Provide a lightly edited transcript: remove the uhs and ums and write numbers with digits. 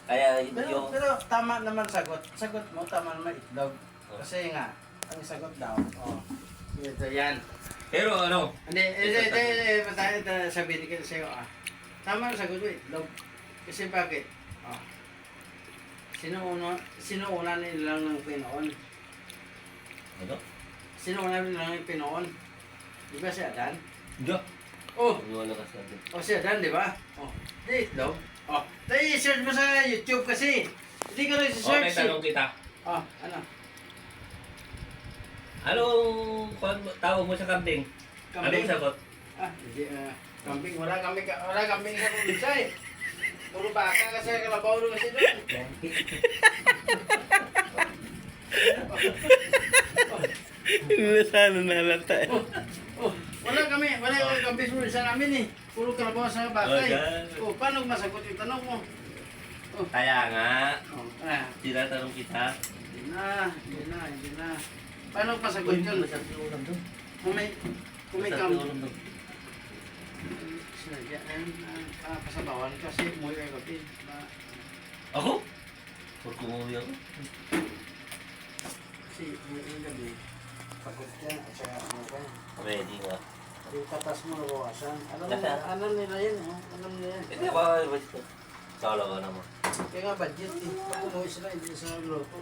Kaya Pero, yung... pero tama naman sagot. Sagot mo, tama naman itlog. Kasi nga, ang sagot daw, ito yan. Pero ano, Hindi, sabihin ko sa'yo Tama ang sagot mo itlog. Kasi bakit? Sino una nilang ng Pinoon? ano? Sino una nilang ng Pinoon? Di ba si Adan? Diyo. Oh, Ano ka sabi? si Adan, di ba? Di itlog. Tayo i-search mo sa YouTube kasi. Hindi ka rin Okay, i-search tanong kita. ano? Anong tawag mo sa kambing? Anong sagot? Hindi, kambing. Wala kambing sa probinsya eh. Puro baka kasi kalabaw doon kasi doon. Sana nalata eh. Wala kami kambing sa probinsya namin eh. Puro kalabaw sa baka eh. Paano masagot yung tanong mo? Kaya nga, Ah, tinatanong kita. hindi na. Paano masagot yun? Kung may kambing. Sinadyaan, kasabawan kasi umuwi kayo gabi. Ako? Puro kumuwi ako. Kasi umuwi kayo gabi. Pagod ka, at saka ano ka. Ready nga. Yung tatas mo nabawasan. Alam nila yun, alam nila yan. Hindi ba ito? Kala ka naman. Kaya nga budget eh. Pag umuwi sila, hindi sa luto.